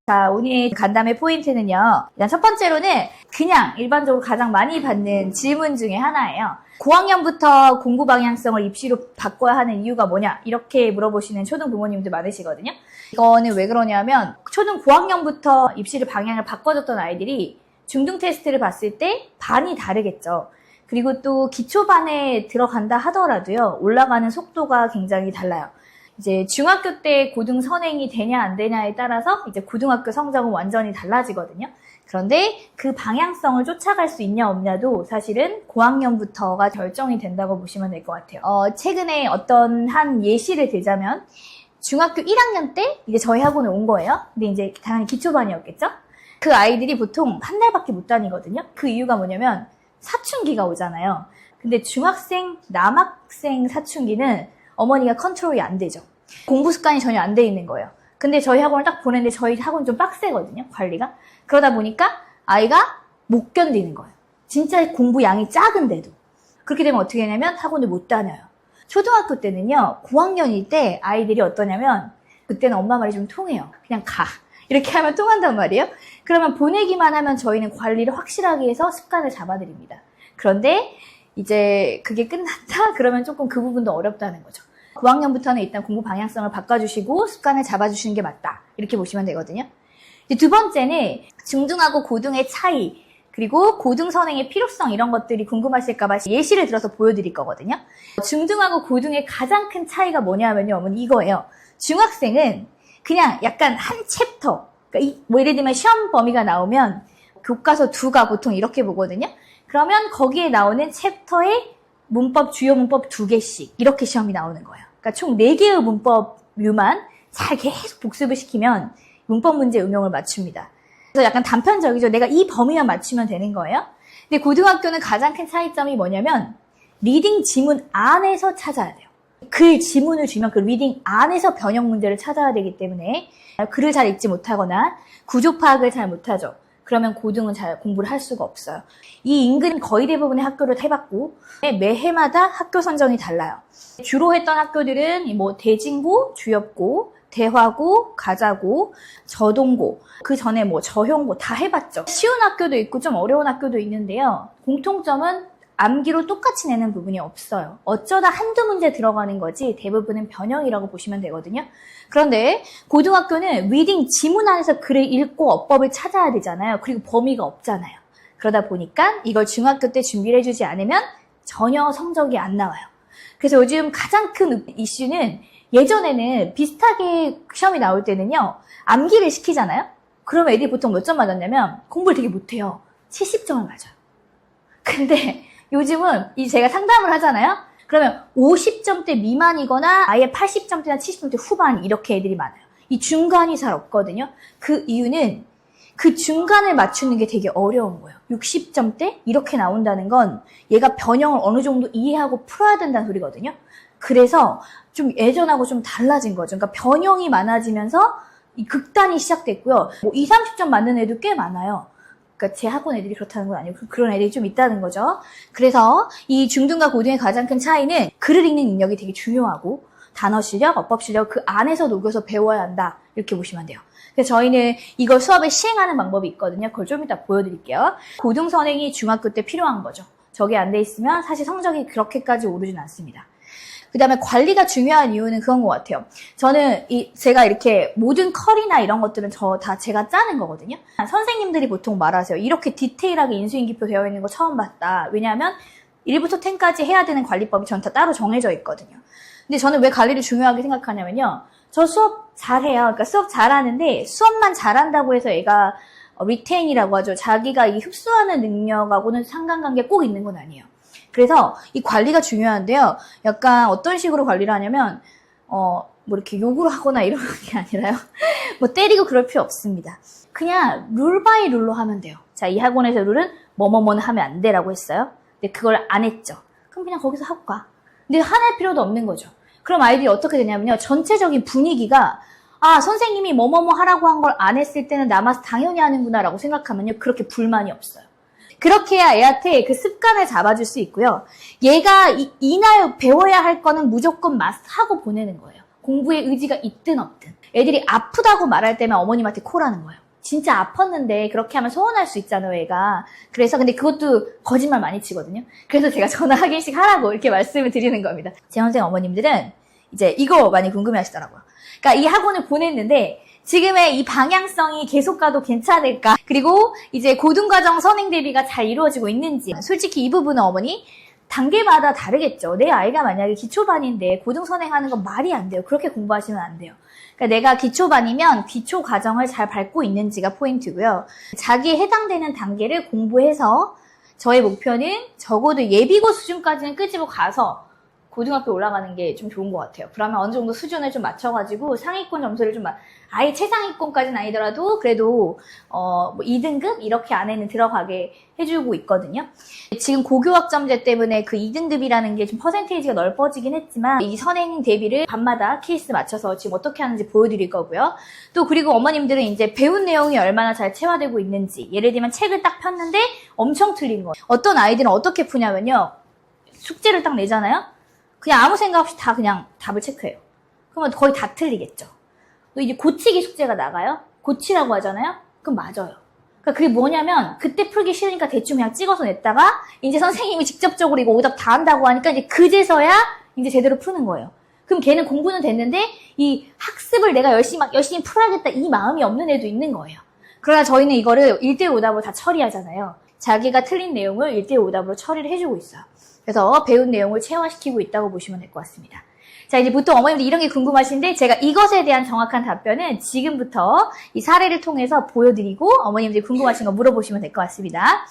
자, 오늘 간담회 포인트는요. 일단 첫 번째로는 그냥 일반적으로 가장 많이 받는 질문 중에 하나예요. 고학년부터 공부 방향성을 입시로 바꿔야 하는 이유가 뭐냐? 이렇게 물어보시는 초등 부모님들 많으시거든요. 이거는 왜 그러냐면 초등 고학년부터 입시를 방향을 바꿔줬던 아이들이 중등 테스트를 봤을 때 반이 다르겠죠. 그리고 또 기초반에 들어간다 하더라도요. 올라가는 속도가 굉장히 달라요. 이제 중학교 때 고등 선행이 되냐 안 되냐에 따라서 이제 고등학교 성적은 완전히 달라지거든요. 그런데 그 방향성을 쫓아갈 수 있냐 없냐도 사실은 고학년부터가 결정이 된다고 보시면 될 것 같아요. 최근에 어떤 한 예시를 들자면 중학교 1학년 때 이제 저희 학원에 온 거예요. 근데 이제 당연히 기초반이었겠죠? 그 아이들이 보통 한 달밖에 못 다니거든요. 그 이유가 뭐냐면 사춘기가 오잖아요. 근데 중학생, 남학생 사춘기는 어머니가 컨트롤이 안 되죠. 공부 습관이 전혀 안 돼 있는 거예요. 근데 저희 학원을 딱 보냈는데 저희 학원 좀 빡세거든요, 관리가. 그러다 보니까 아이가 못 견디는 거예요. 진짜 공부 양이 작은데도. 그렇게 되면 어떻게 되냐면 학원을 못 다녀요. 초등학교 때는요, 고학년일 때 아이들이 어떠냐면 그때는 엄마 말이 좀 통해요. 그냥 가. 이렇게 하면 통한단 말이에요. 그러면 보내기만 하면 저희는 관리를 확실하게 해서 습관을 잡아드립니다. 그런데 이제 그게 끝났다? 그러면 조금 그 부분도 어렵다는 거죠. 9학년부터는 일단 공부 방향성을 바꿔주시고 습관을 잡아주시는 게 맞다. 이렇게 보시면 되거든요. 이제 두 번째는 중등하고 고등의 차이, 그리고 고등 선행의 필요성 이런 것들이 궁금하실까 봐 예시를 들어서 보여드릴 거거든요. 중등하고 고등의 가장 큰 차이가 뭐냐면요. 어머니 이거예요. 중학생은 그냥 약간 한 챕터, 그러니까 뭐 예를 들면 시험 범위가 나오면 교과서 2가 보통 이렇게 보거든요. 그러면 거기에 나오는 챕터에 문법, 주요 문법 2개씩 이렇게 시험이 나오는 거예요. 그러니까 총 4개의 문법류만 잘 계속 복습을 시키면 문법 문제 응용을 맞춥니다. 그래서 약간 단편적이죠. 내가 이 범위만 맞추면 되는 거예요. 근데 고등학교는 가장 큰 차이점이 뭐냐면 리딩 지문 안에서 찾아야 돼요. 글 지문을 주면 그 리딩 안에서 변형 문제를 찾아야 되기 때문에 글을 잘 읽지 못하거나 구조 파악을 잘 못하죠. 그러면 고등은 잘 공부를 할 수가 없어요. 이 인근 거의 대부분의 학교를 해봤고 매해마다 학교 선정이 달라요. 주로 했던 학교들은 뭐 대진고, 주엽고, 대화고, 가자고, 저동고, 그 전에 뭐 저형고 다 해봤죠. 쉬운 학교도 있고 좀 어려운 학교도 있는데요. 공통점은 암기로 똑같이 내는 부분이 없어요. 어쩌다 한두 문제 들어가는 거지 대부분은 변형이라고 보시면 되거든요. 그런데 고등학교는 리딩 지문 안에서 글을 읽고 어법을 찾아야 되잖아요. 그리고 범위가 없잖아요. 그러다 보니까 이걸 중학교 때 준비를 해주지 않으면 전혀 성적이 안 나와요. 그래서 요즘 가장 큰 이슈는 예전에는 비슷하게 시험이 나올 때는요. 암기를 시키잖아요. 그러면 애들이 보통 몇 점 맞았냐면 공부를 되게 못해요. 70점을 맞아요. 근데 요즘은 제가 상담을 하잖아요. 그러면 50점대 미만이거나 아예 80점대나 70점대 후반 이렇게 애들이 많아요. 이 중간이 잘 없거든요. 그 이유는 그 중간을 맞추는 게 되게 어려운 거예요. 60점대 이렇게 나온다는 건 얘가 변형을 어느 정도 이해하고 풀어야 된다는 소리거든요. 그래서 좀 예전하고 좀 달라진 거죠. 그러니까 변형이 많아지면서 이 극단이 시작됐고요. 뭐 20, 30점 맞는 애도 꽤 많아요. 그러니까 제 학원 애들이 그렇다는 건 아니고 그런 애들이 좀 있다는 거죠. 그래서 이 중등과 고등의 가장 큰 차이는 글을 읽는 능력이 되게 중요하고 단어 실력, 어법 실력 그 안에서 녹여서 배워야 한다. 이렇게 보시면 돼요. 그래서 저희는 이걸 수업에 시행하는 방법이 있거든요. 그걸 좀 이따 보여드릴게요. 고등 선행이 중학교 때 필요한 거죠. 저게 안 돼 있으면 사실 성적이 그렇게까지 오르진 않습니다. 그 다음에 관리가 중요한 이유는 그런 것 같아요. 저는 제가 이렇게 모든 컬이나 이런 것들은 다 제가 짜는 거거든요. 선생님들이 보통 말하세요. 이렇게 디테일하게 인수인기표 되어 있는 거 처음 봤다. 왜냐하면 1부터 10까지 해야 되는 관리법이 전 다 따로 정해져 있거든요. 근데 저는 왜 관리를 중요하게 생각하냐면요. 저 수업 잘해요. 그러니까 수업 잘하는데 수업만 잘한다고 해서 얘가 리테인이라고 하죠. 자기가 이 흡수하는 능력하고는 상관관계 꼭 있는 건 아니에요. 그래서 이 관리가 중요한데요. 약간 어떤 식으로 관리를 하냐면 뭐 이렇게 욕을 하거나 이런 게 아니라요. 뭐 때리고 그럴 필요 없습니다. 그냥 룰 바이 룰로 하면 돼요. 자, 이 학원에서 룰은 뭐뭐뭐는 하면 안 돼라고 했어요. 근데 그걸 안 했죠. 그럼 그냥 거기서 하고 가. 근데 화낼 필요도 없는 거죠. 그럼 아이들이 어떻게 되냐면요. 전체적인 분위기가 선생님이 뭐뭐뭐 하라고 한 걸 안 했을 때는 남아서 당연히 하는구나 라고 생각하면요. 그렇게 불만이 없어요. 그렇게 해야 애한테 그 습관을 잡아줄 수 있고요. 얘가 이날 배워야 할 거는 무조건 마스터하고 보내는 거예요. 공부에 의지가 있든 없든. 애들이 아프다고 말할 때만 어머님한테 코라는 거예요. 진짜 아팠는데 그렇게 하면 서운할 수 있잖아요, 애가. 그래서 근데 그것도 거짓말 많이 치거든요. 그래서 제가 전화 한 개씩 하라고 이렇게 말씀을 드리는 겁니다. 재원생 어머님들은 이제 이거 많이 궁금해 하시더라고요. 그러니까 이 학원을 보냈는데 지금의 이 방향성이 계속 가도 괜찮을까? 그리고 이제 고등과정 선행 대비가 잘 이루어지고 있는지. 솔직히 이 부분은 어머니 단계마다 다르겠죠. 내 아이가 만약에 기초반인데 고등 선행하는 건 말이 안 돼요. 그렇게 공부하시면 안 돼요. 그러니까 내가 기초반이면 기초 과정을 잘 밟고 있는지가 포인트고요. 자기에 해당되는 단계를 공부해서 저의 목표는 적어도 예비고 수준까지는 끄집어 가서 고등학교 올라가는 게 좀 좋은 것 같아요. 그러면 어느 정도 수준을 좀 맞춰가지고 상위권 점수를 좀 아예 최상위권까지는 아니더라도 그래도 뭐 2등급 이렇게 안에는 들어가게 해주고 있거든요. 지금 고교학점제 때문에 그 2등급이라는 게 좀 퍼센테이지가 넓어지긴 했지만 이 선행 대비를 밤마다 케이스 맞춰서 지금 어떻게 하는지 보여드릴 거고요. 또 그리고 어머님들은 이제 배운 내용이 얼마나 잘 체화되고 있는지, 예를 들면 책을 딱 폈는데 엄청 틀린 거예요. 어떤 아이들은 어떻게 푸냐면요, 숙제를 딱 내잖아요. 그냥 아무 생각 없이 다 그냥 답을 체크해요. 그러면 거의 다 틀리겠죠. 또 이제 고치기 숙제가 나가요. 고치라고 하잖아요. 그럼 맞아요. 그러니까 그게 뭐냐면 그때 풀기 싫으니까 대충 그냥 찍어서 냈다가 이제 선생님이 직접적으로 이거 오답 다 한다고 하니까 이제 그제서야 이제 제대로 푸는 거예요. 그럼 걔는 공부는 됐는데 이 학습을 내가 열심히 풀어야겠다 이 마음이 없는 애도 있는 거예요. 그러나 저희는 이거를 1대1 오답으로 다 처리하잖아요. 자기가 틀린 내용을 1대1 오답으로 처리를 해주고 있어요. 그래서 배운 내용을 체화시키고 있다고 보시면 될 것 같습니다. 자, 이제 보통 어머님들 이런 게 궁금하신데 제가 이것에 대한 정확한 답변은 지금부터 이 사례를 통해서 보여드리고 어머님들이 궁금하신 거 물어보시면 될 것 같습니다.